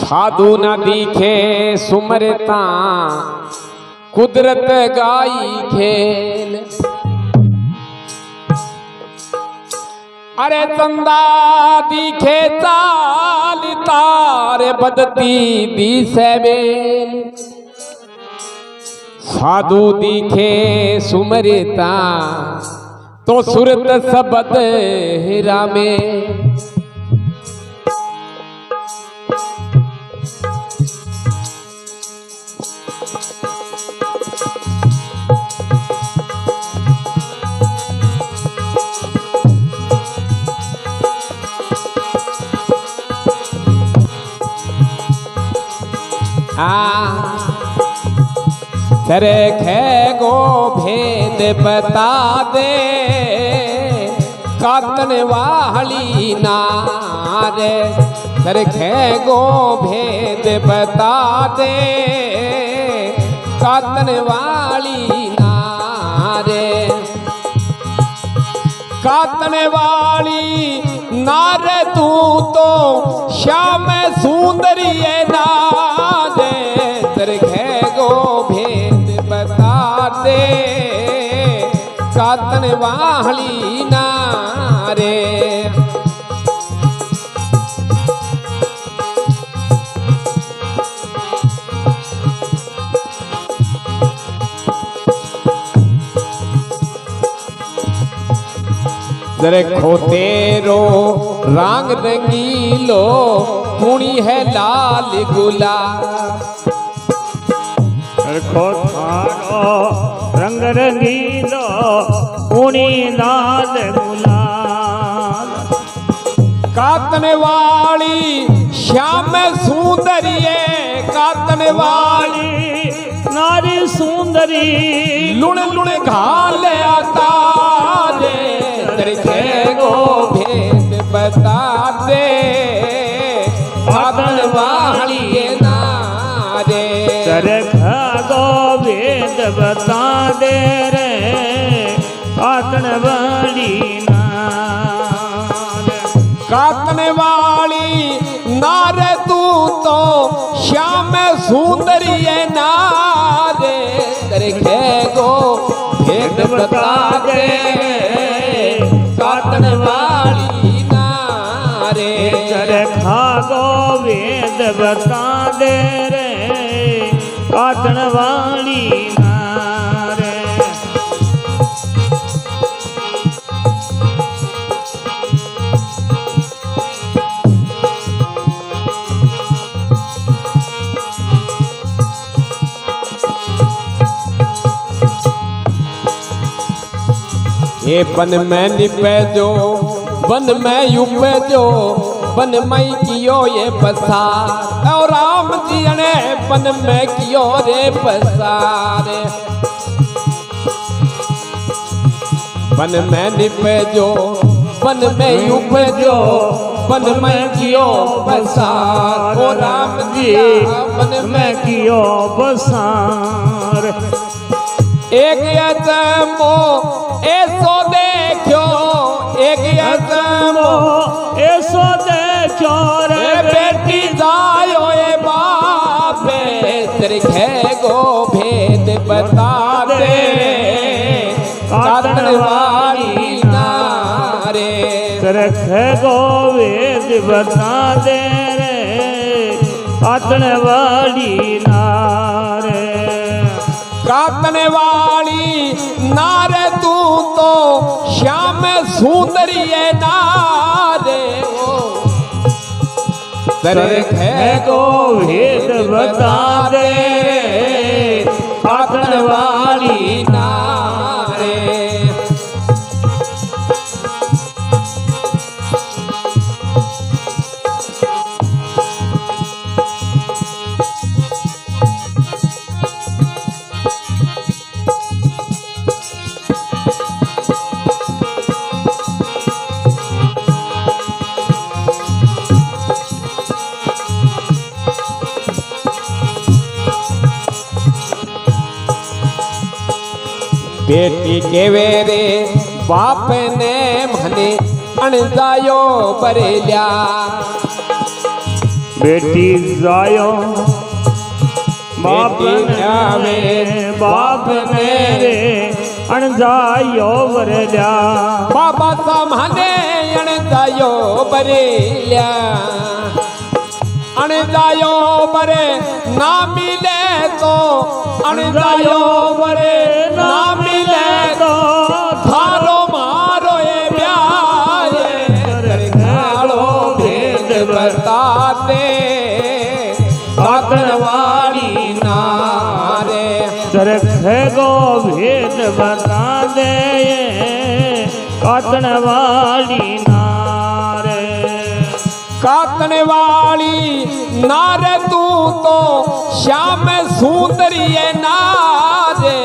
साधु न दिखे सुमरता कुदरत गाई खेल। अरे चंदा दिखे चाल तारे बदती दी सेबेल। साधु दिखे सुमरता तो सुरत सबद हिरा में। तरखे गो भेद बता दे कातन वाली नारे। तरखे गो भेद बता दे कातन वाली नारे। कातन वाली नारे तू तो श्याम सुंदरी नारे। तरखे गो भेद बता दे कातन वाली नारे। देखो तेरो रंग रंगीलो कुणी है लाल गुलाब। देखो थारो रंग रंगीलो कुणी लाल गुलाब। कातन वाली श्याम सुंदरिये कातन वाली नारी सुंदरी लुण लुण घाल आता रे। तरखे गो भेद बता दे कातन वाली नारे। तरखे गो भेद बता दे रे कातन वाली नारे। कातन वाली नारे तू तो श्याम सुंदरी नारे। तरखे गो भेद बता दे कातन वाली नारे। तरखा गो भेद बता दे रे कातन वाली नारे। ये बन में निपे जो बन में युपे जो बन में कियो ये पसार। और राम जी ने बन में कियो रे पसार। बन में निपे जो बन में युपे जो बन में कियो पसार। ओ राम जी बन में कियो बसार। एक अजमो ऐसो देखो एक अजमो ऐसो देखो रे बेटी जायो ए बापे। तरखे गो भेद बता दे कातन वाली नारे। तरखे गो भेद बता दे रे कातन वाली नारे। कातन वाली नारे तू तो श्याम सुंदरी नारे। तरखे गो भेद बता दे कातन वाली नारे। बेटी के वेरे बाप ने मने अणजायो बरेल्या बेटी जायो बाप बेटी आवे बाप ने रे अणजायो वरल्या बाबा सामाने अणजायो बरेल्या अणजायो बरे ना मिले तो अणजायो बरे ना मिले तो थारो मारो ए प्यारे खालो भेद बताते कातनवाड़ी नारे चरखे गो भेद बता दे कातनवाड़ी नारे कातनवाड़ी नारे तू तो श्याम सुंदरी नारे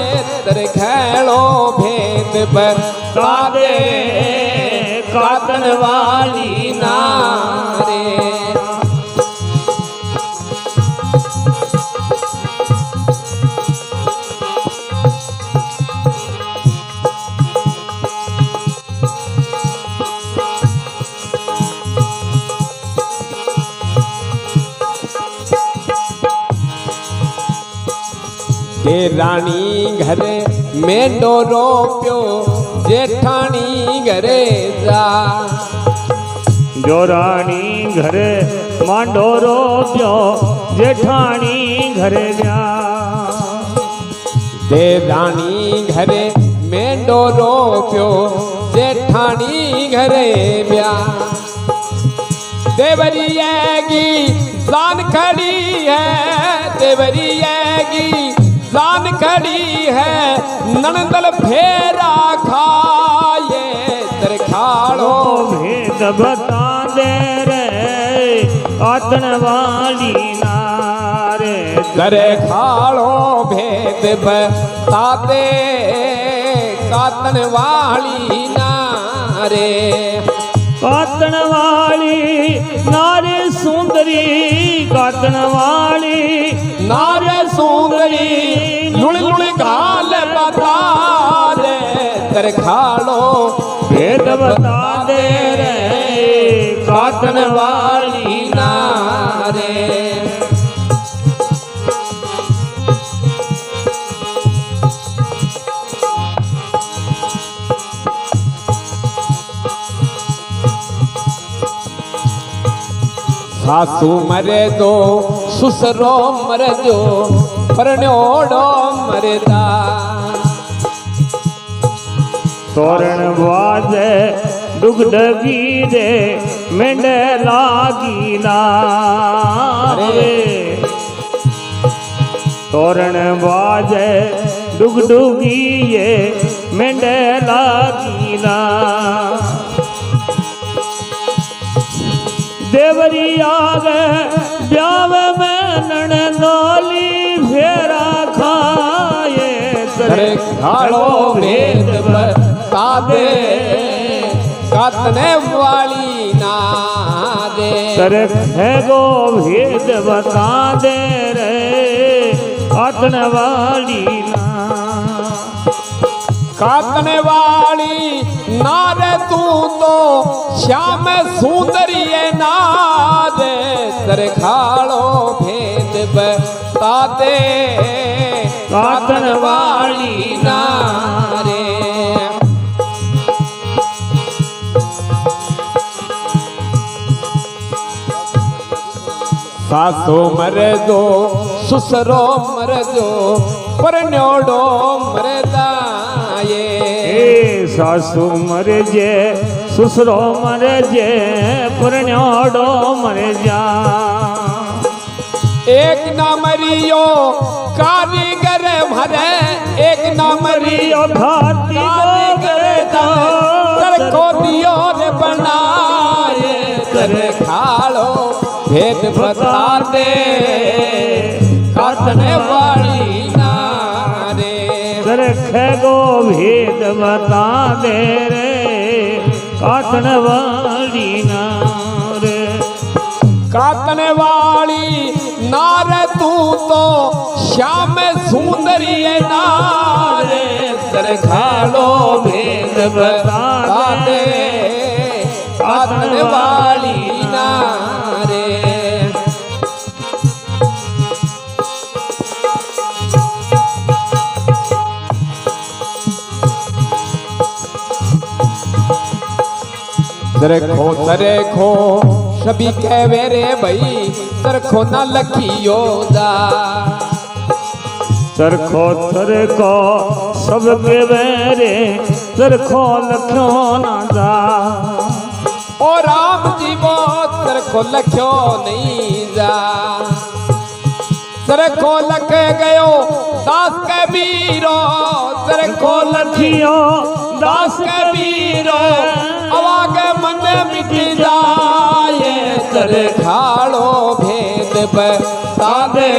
तेरे खेलो भेद बता दे कातनवाड़ी नारे दे रानी घरे मेंढो रोप्यो जेठानी घरे जा जो रानी घरे मांडो रोप्यो जेठानी घरे जा दे रानी घरे मेंढो रोप्यो जेठानी घरे ब्या देवरिएगी जान खड़ी है देवरिएगी जान खड़ी है ननदल फेरा खाए तेरे खाड़ो भेद बता दे रे कातनवाड़ी नारे तेरे खाड़ो भेद बताते कातनवाड़ी नारे कातनवाड़ी नारे सुंदरी कातनवाड़ी नारे सुंदरी लुड़ लुड़ गाल बता दे तेरे खाड़ो भेद बता दे रे कातनवाड़ी नारे सासू मरे दो सुसरो मर जो परण्योड़ो मरदा तोरण बाजे दुग्ध गीरे मेंढे लागीला रे तोरण बाजे दुग्ध गीये मेंढे लागीला देवरी आगे ब्याव में ननदोली फेरा खाए तेरे खाड़ो भेद बता दे कातने वाली ना दे तेरे गो भेद बता दे रे कातने वाली ना कातने वाली नारे तू तो श्याम सुंदरी नारे तेरे खाड़ो भेद बता दे कातन वाली नारे सासो मर दो सुसरो मर दो परन्योड़ो मरदा सासू मर जे ससुरो मर जे पुरन्योड़ो मर जा एक ना मरियो कारीगर भरे एक ना मरियो कारीगर को दियो रे बनाए कर खालो भेद बता दे काटने वाली नारे रखे गो भेद बता दे रे काटन वाली नारे काटने वाली नार तू तो श्याम सुंदरी नारे सर खालो भेद बता दे सरखो सरखो सभी कहवे रे भाई सरखो ना लखियो दा सरखो सरखो सबके वेरे सरखो लख्यो ना जा ओ राम जी वो सरखो लख्यो नहीं जा सरखो लख गयो दास कबीरो सरखो लखियो दास कबीरो अवाग मन मिट जाए सरखाड़ो भेद बता दे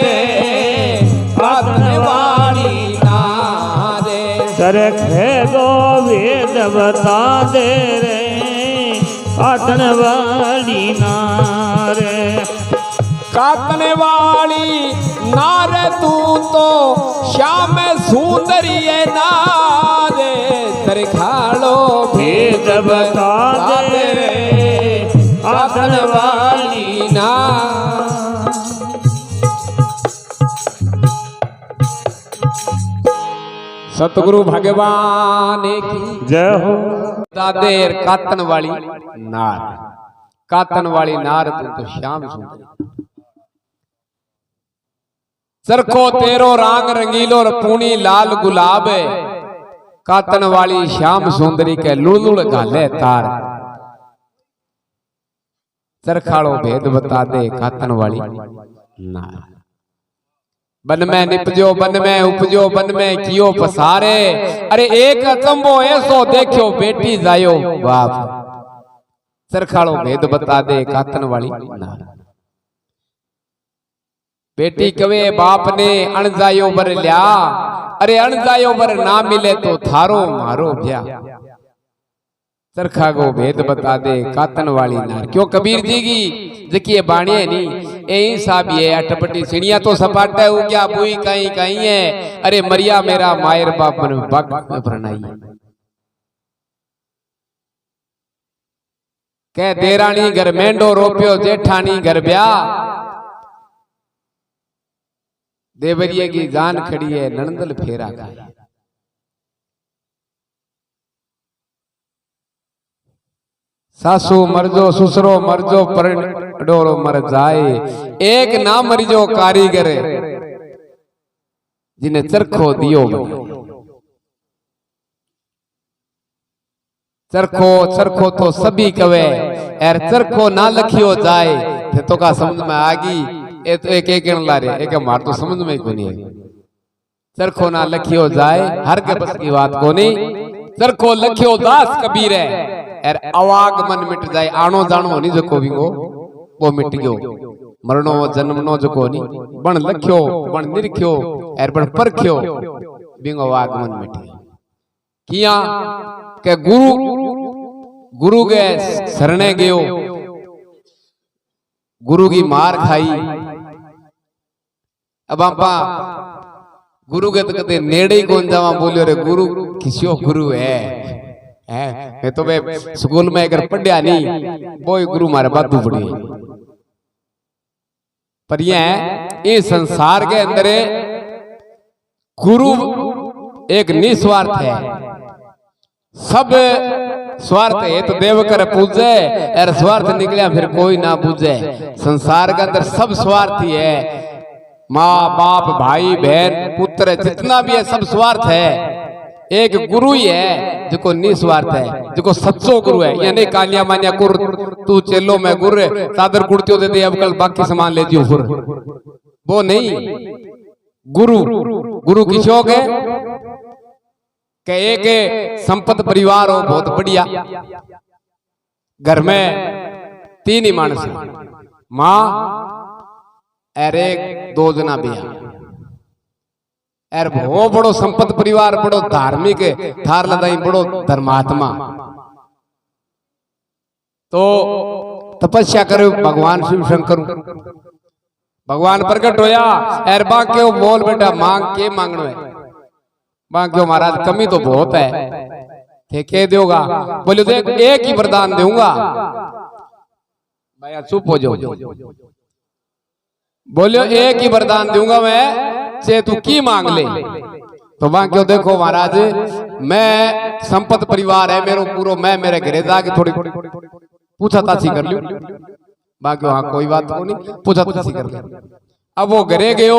वाली नारे सरखे गो वेद बता दे रे आतन वाली नारे कातने वाली नारे तू तो श्याम सुंदरी नारे सरखाड़ो भेद बता दे रे आतन वाली ना सतगुरु भगवान की जय हो। दादेर कातन वाली नार कातन वाली नार तू तो श्याम सुंदरी सरखो तेरो रांग रंगीलो पूनी लाल गुलाब कातन वाली श्याम सुंदरी के लुलुल गाले तार सरखाड़ो भेद बता दे कातन वाली नार बन में निपजो बन में उपजो बन में कियो पसारे अरे एक अचंबो ऐसो देखो बेटी जायो बाप सरखाड़ो भेद बता दे कातन वाली नार बेटी कवे बाप ने अणजायो बर लिया अरे अणजायो बर ना मिले तो थारो मारो भ्या सरखा को भेद बता दे कातन वाली नार क्यों कबीर जी की जकिए बाणी है नी यही साहब ये अटपटी सिणिया तो सपाटा है क्या बुई कहीं कहीं है अरे मरिया मेरा मायर बाप मन बग प्रणाई कह देरानी घर मेंढो रोपियो जेठानी घर ब्या देवरिया की जान खड़ी है नंदल फेरा का सासू मरजो ससुरो मरजो परडोरो मर जाए एक ना मरिजो कारीगर जिन्हें चरखो दियो चरखो चरखो तो सभी कवे यार चरखो ना लखियो जाए तो का समझ में आ गई ए तो एक एक ला रे एक मार तो समझ में को नहीं है चरखो ना लखियो जाए हर के बस की बात को नहीं चरखो लखियो दास कबीर है यार अवागमन मिट जाए आनो जानो नहीं जको भी वो मिट गयो मरणो जन्मनो जको नहीं बण लख्यो बण निरख्यो यार बण परख्यो बिंगो अवागमन मिट गयो किया के गुरु के शरणे गयो गुरु की मार खाई अब आपा गुरु के तो कहते नेड़े ही कौन जावा बोलियो रे गुरु किसियो गुरु है मैं तो वे स्कूल में अगर पढ़िया नहीं वो गुरु मारे बातू पढ़ी पर ये संसार के अंदर गुरु एक निस्वार्थ है सब स्वार्थ है तो देव कर पूजे और स्वार्थ निकलिया फिर कोई ना पूजे संसार के अंदर सब स्वार्थी है माँ बाप भाई बहन पुत्र जितना भी है सब स्वार्थ है एक गुरु ही है जो निस्वार्थ है जो सच्चो गुरु है यानी कालिया मानिया गुर तू चेलो में गुर सादर कुर्तियों दे दे अब कल बाकी सामान ले जियो गुर वो नहीं गुरु गुरु की शौक है कि एक संपत्त परिवार हो बहुत बढ़िया घर में 3 ही मानस माँ और एक 2 जना बिया एर बहुत बड़ो संपत्त परिवार बड़ो धार्मिक थार लदाई बड़ो धर्मात्मा तो तपस्या करो भगवान शिव शंकर भगवान प्रकट होया एर बा क्यों बोल बेटा मांग के मांगनो है बा क्यों महाराज कमी तो बहुत है के दोगा बोले देख एक ही वरदान दूंगा भैया चुप हो जाओ बोलियो एक ही वरदान दूंगा मैं चे तू की मांग ले तो वहां क्यों देखो महाराज मैं संपत्त परिवार है मेरो पूरो मैं मेरे घरे जाके थोड़ी पूछा ताछी कर लियो बाकी वहां कोई बात को नहीं पूछा ताछी कर लियो। अब वो घरे गयो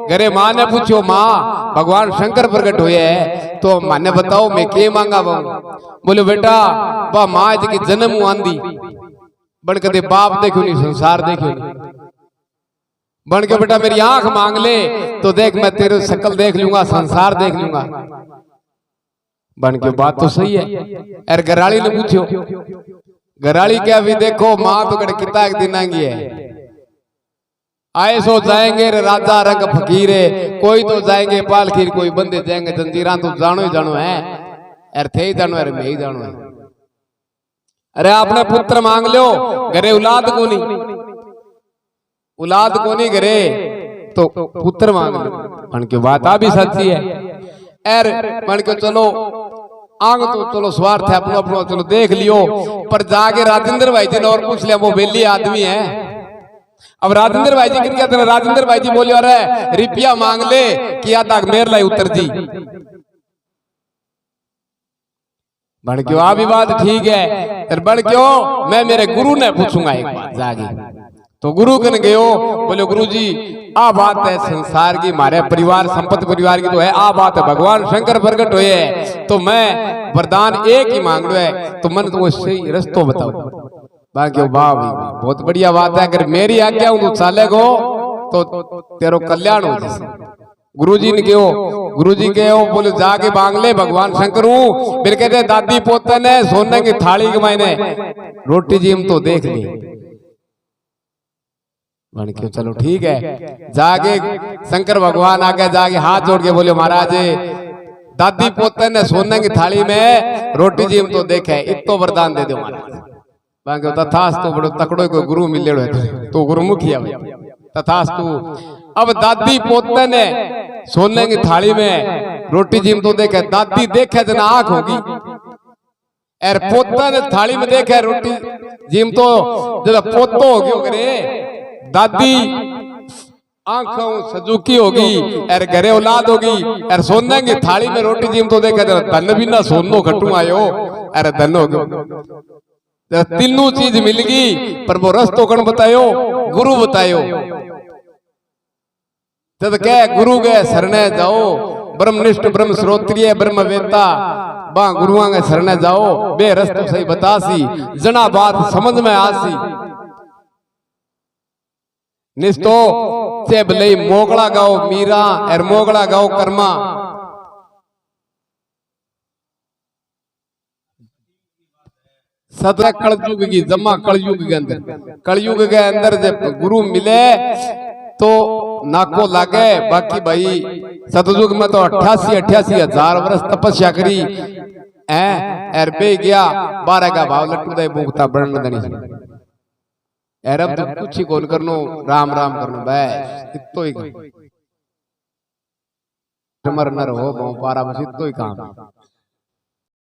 घरे माँ ने पूछो माँ भगवान शंकर प्रकट हुए है तो माँ ने बताओ मैं के मांगा बहु बोले बेटा बा माँ जी की जन्म आंदी बन के बाप देखो नहीं संसार देखो नहीं बन के बेटा मेरी आंख मांग ले तो देख मैं तेरे शकल देख लूंगा संसार देख लूंगा। बन के बात तो सही है यार। गराड़ी ने पूछो गराड़ी क्या भी देखो माँ तो कड़े किता एक दिन आएंगी है आए सो जाएंगे रे राजा रंग फकीरे कोई तो जाएंगे पालखीर कोई बंदे जाएंगे जंजीरा तो जानो ही जानो है यार थे ही जानो यार मैं ही जानो है। अरे आपने पुत्र मांग लो घरे औलाद को नहीं घरे तो पुत्र मांग लो बन के बात आ भी सच्ची है यार। बन के चलो आंग तो चलो स्वार्थ है अपनो अपनो चलो देख लियो पर जाके राजेंद्र भाई जी ने और पूछ लिया वो बेली आदमी है। अब राजेंद्र भाई जी क्या कहते हैं राजेंद्र भाई जी बोले अरे रुपया मांग ले कि आधा मेर लाई उतर जी बढ़ क्यों आ भी बात ठीक है फिर बढ़ क्यों मैं मेरे गुरु ने पूछूंगा एक बात जागी तो गुरु कन गयो बोले गुरु जी आ बात है संसार की हमारे परिवार संपत्ति परिवार की तो है आ बात है भगवान शंकर प्रकट हुए है तो मैं वरदान एक ही मांग लो है तो मन तो वो सही रस्तो बताओ बाकी वाह बहुत बढ़िया बात है अगर मेरी आज्ञा हूं तो चाले को तो तेरो कल्याण हो जैसे गुरुजी ने कहो गुरुजी कहो बोले जाके मांग ले भगवान शंकर हूं फिर कहते दादी पोते ने सोने की थाली के मायने रोटी जी हम तो देख ली बन क्यों चलो ठीक है जाके शंकर भगवान आगे जाके हाथ जोड़ के बोले महाराज दादी पोते ने सोने की थाली में रोटी जी हम तो देखे इतो वरदान दे दो महाराज बाकी तथास्तु बड़ो तकड़ो को गुरु मिले तो गुरुमुखी है तथास्तु। अब दादी पोते ने सोने की थाली में रोटी जिम तो देखे दादी देखे जना आंख होगी और पोता ने थाली में देखे रोटी जिम तो जब पोतो होगी करे दादी आंखों सजुकी होगी और घरे औलाद होगी और सोने की थाली में रोटी जिम तो देखे धन भी ना सोनो घटू आयो अरे धन हो गयो तीनों चीज मिल गई पर वो रस्तो कौन बतायो गुरु बतायो जब क्या गुरु गए शरणे जाओ ब्रह्मनिष्ठ ब्रह्म श्रोत्रिय ब्रह्म वेता बा गुरुआ के शरणे जाओ बे रस्तो सही बतासी जना बात समझ में आसी निस्तो से भले मोगला गाओ मीरा और मोगला गाओ कर्मा सदा कलयुग की जमा कलयुग के अंदर जब गुरु मिले तो नाको लागे बाकी भाई सतयुग में तो 88,000 वर्ष तपस्या करी एर बे गया 12 का भाव लट्टू दे भूखता बड़न दनी एर अब तो कुछ ही कौन करनो राम राम करनो बस इतो ही मर न रहो पारा बस इतो ही काम